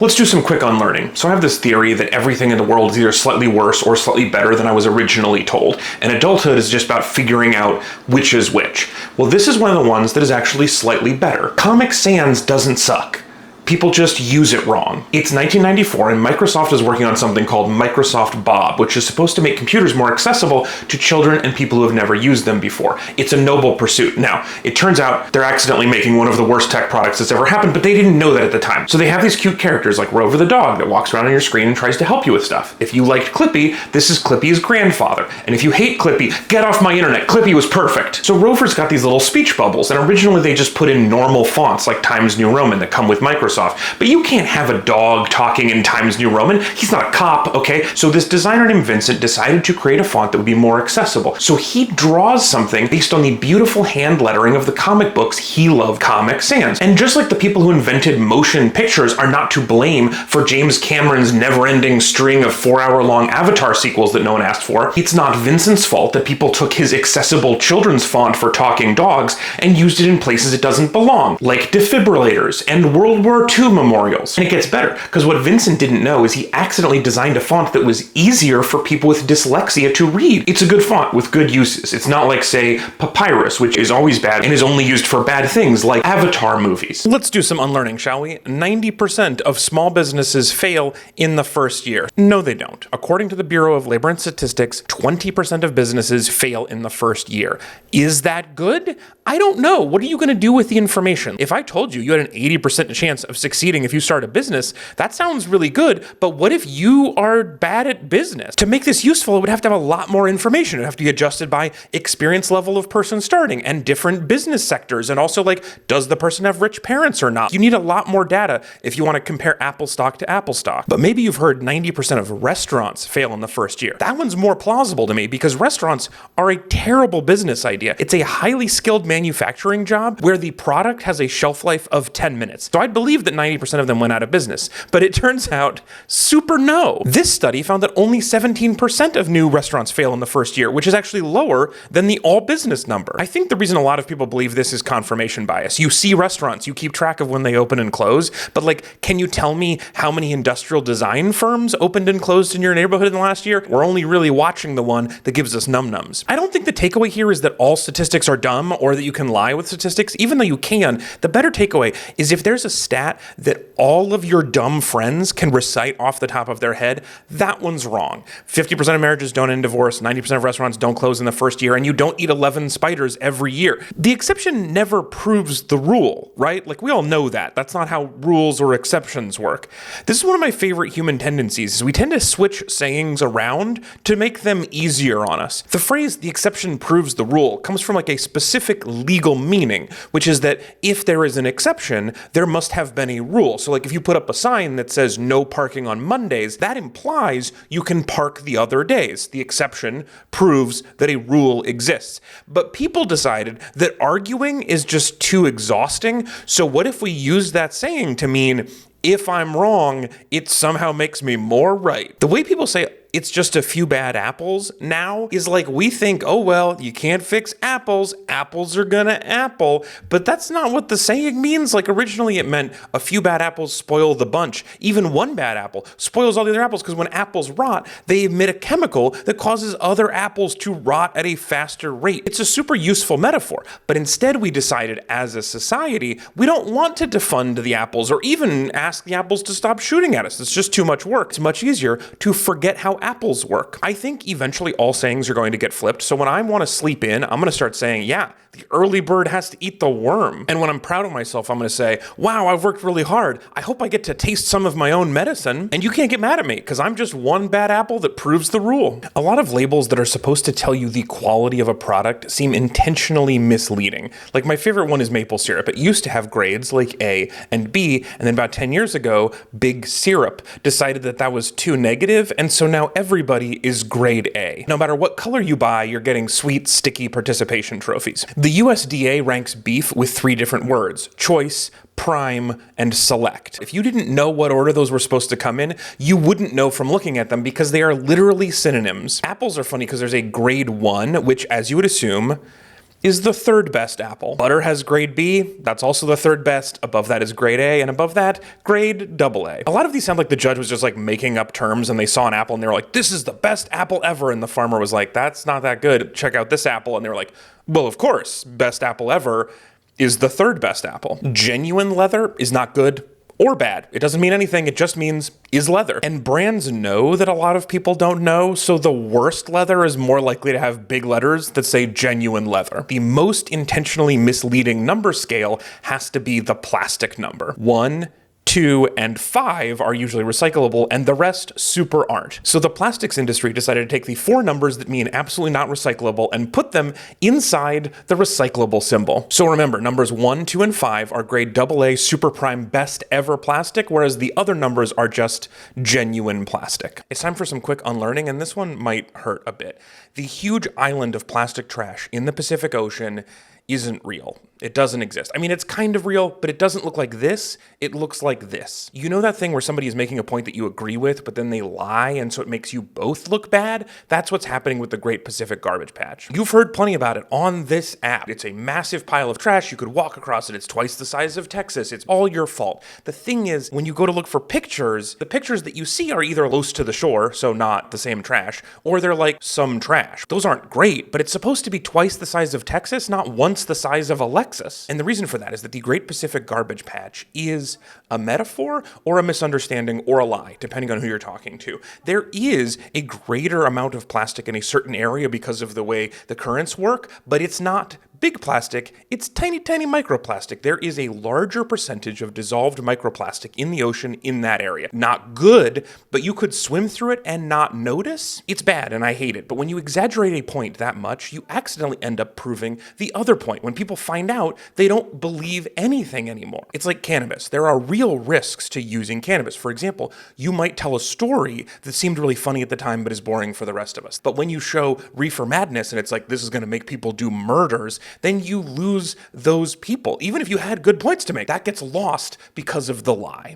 Let's do some quick unlearning. So I have this theory that everything in the world is either slightly worse or slightly better than I was originally told. And adulthood is just about figuring out which is which. Well, this is one of the ones that is actually slightly better. Comic Sans doesn't suck. People just use it wrong. It's 1994 and Microsoft is working on something called Microsoft Bob, which is supposed to make computers more accessible to children and people who have never used them before. It's a noble pursuit. Now, it turns out they're accidentally making one of the worst tech products that's ever happened, but they didn't know that at the time. So they have these cute characters like Rover the dog that walks around on your screen and tries to help you with stuff. If you liked Clippy, this is Clippy's grandfather. And if you hate Clippy, get off my internet. Clippy was perfect. So Rover's got these little speech bubbles, and originally they just put in normal fonts like Times New Roman that come with Microsoft. But you can't have a dog talking in Times New Roman. He's not a cop, okay? So this designer named Vincent decided to create a font that would be more accessible. So he draws something based on the beautiful hand lettering of the comic books he loved, Comic Sans. And just like the people who invented motion pictures are not to blame for James Cameron's never-ending string of 4-hour-long Avatar sequels that no one asked for, it's not Vincent's fault that people took his accessible children's font for talking dogs and used it in places it doesn't belong, like defibrillators and World War II memorials. And it gets better, because what Vincent didn't know is he accidentally designed a font that was easier for people with dyslexia to read. It's a good font with good uses. It's not like, say, Papyrus, which is always bad and is only used for bad things like Avatar movies. Let's do some unlearning, shall we? 90% of small businesses fail in the first year. No, they don't. According to the Bureau of Labor and Statistics, 20% of businesses fail in the first year. Is that good? I don't know. What are you going to do with the information? If I told you you had an 80% chance of succeeding if you start a business, that sounds really good, but what if you are bad at business? To make this useful, it would have to have a lot more information. It would have to be adjusted by experience level of person starting and different business sectors, and also like, does the person have rich parents or not? You need a lot more data if you want to compare Apple stock to Apple stock. But maybe you've heard 90% of restaurants fail in the first year. That one's more plausible to me because restaurants are a terrible business idea. It's a highly skilled manufacturing job where the product has a shelf life of 10 minutes. So I'd believe that 90% of them went out of business, but it turns out super no. This study found that only 17% of new restaurants fail in the first year, which is actually lower than the all business number. I think the reason a lot of people believe this is confirmation bias. You see restaurants, you keep track of when they open and close, but like, can you tell me how many industrial design firms opened and closed in your neighborhood in the last year? We're only really watching the one that gives us num-nums. I don't think the takeaway here is that all statistics are dumb or that you can lie with statistics, even though you can. The better takeaway is if there's a stat that all of your dumb friends can recite off the top of their head, that one's wrong. 50% of marriages don't end in divorce, 90% of restaurants don't close in the first year, and you don't eat 11 spiders every year. The exception never proves the rule, right? Like, we all know that. That's not how rules or exceptions work. This is one of my favorite human tendencies, is we tend to switch sayings around to make them easier on us. The phrase, the exception proves the rule, comes from like a specific legal meaning, which is that if there is an exception, there must have been a rule. So like if you put up a sign that says no parking on Mondays, that implies you can park the other days. The exception proves that a rule exists. But people decided that arguing is just too exhausting. So what if we use that saying to mean, if I'm wrong, it somehow makes me more right? The way people say it's just a few bad apples now is like, we think, oh, well, you can't fix apples. Apples are gonna apple. But that's not what the saying means. Like, originally it meant a few bad apples spoil the bunch. Even one bad apple spoils all the other apples, because when apples rot, they emit a chemical that causes other apples to rot at a faster rate. It's a super useful metaphor. But instead we decided as a society, we don't want to defund the apples or even ask the apples to stop shooting at us. It's just too much work. It's much easier to forget how apples work. I think eventually all sayings are going to get flipped. So when I want to sleep in, I'm going to start saying, yeah, the early bird has to eat the worm. And when I'm proud of myself, I'm going to say, wow, I've worked really hard. I hope I get to taste some of my own medicine. And you can't get mad at me because I'm just one bad apple that proves the rule. A lot of labels that are supposed to tell you the quality of a product seem intentionally misleading. Like, my favorite one is maple syrup. It used to have grades like A and B, and then about 10 years ago, Big Syrup decided that that was too negative, and so now everybody is grade A. No matter what color you buy, you're getting sweet, sticky participation trophies. The USDA ranks beef with 3 different words: choice, prime, and select. If you didn't know what order those were supposed to come in, you wouldn't know from looking at them because they are literally synonyms. Apples are funny because there's a grade 1, which, as you would assume, is the third best apple. Butter has grade B, that's also the third best. Above that is grade A, and above that, grade AA. A lot of these sound like the judge was just like making up terms and they saw an apple and they were like, this is the best apple ever. And the farmer was like, that's not that good. Check out this apple. And they were like, well, of course, best apple ever is the third best apple. Genuine leather is not good or bad. It doesn't mean anything. It just means is leather. And brands know that a lot of people don't know, so the worst leather is more likely to have big letters that say genuine leather. The most intentionally misleading number scale has to be the plastic number. 1, 2, and 5 are usually recyclable, and the rest super aren't. So the plastics industry decided to take the 4 numbers that mean absolutely not recyclable and put them inside the recyclable symbol. So remember, numbers 1, 2, and 5 are grade AA super prime best ever plastic, whereas the other numbers are just genuine plastic. It's time for some quick unlearning, and this one might hurt a bit. The huge island of plastic trash in the Pacific Ocean isn't real. It doesn't exist. I mean, it's kind of real, but it doesn't look like this. It looks like this. You know that thing where somebody is making a point that you agree with, but then they lie, and so it makes you both look bad? That's what's happening with the Great Pacific Garbage Patch. You've heard plenty about it on this app. It's a massive pile of trash. You could walk across it. It's twice the size of Texas. It's all your fault. The thing is, when you go to look for pictures, the pictures that you see are either close to the shore, so not the same trash, or they're like some trash. Those aren't great, but it's supposed to be twice the size of Texas, not once the size of a Lexus. And the reason for that is that the Great Pacific Garbage Patch is a metaphor or a misunderstanding or a lie, depending on who you're talking to. There is a greater amount of plastic in a certain area because of the way the currents work, but it's not big plastic, it's tiny, tiny microplastic. There is a larger percentage of dissolved microplastic in the ocean in that area. Not good, but you could swim through it and not notice. It's bad and I hate it, but when you exaggerate a point that much, you accidentally end up proving the other point. When people find out, they don't believe anything anymore. It's like cannabis. There are real risks to using cannabis. For example, you might tell a story that seemed really funny at the time but is boring for the rest of us. But when you show reefer madness and it's like, this is going to make people do murders, then you lose those people. Even if you had good points to make, that gets lost because of the lie.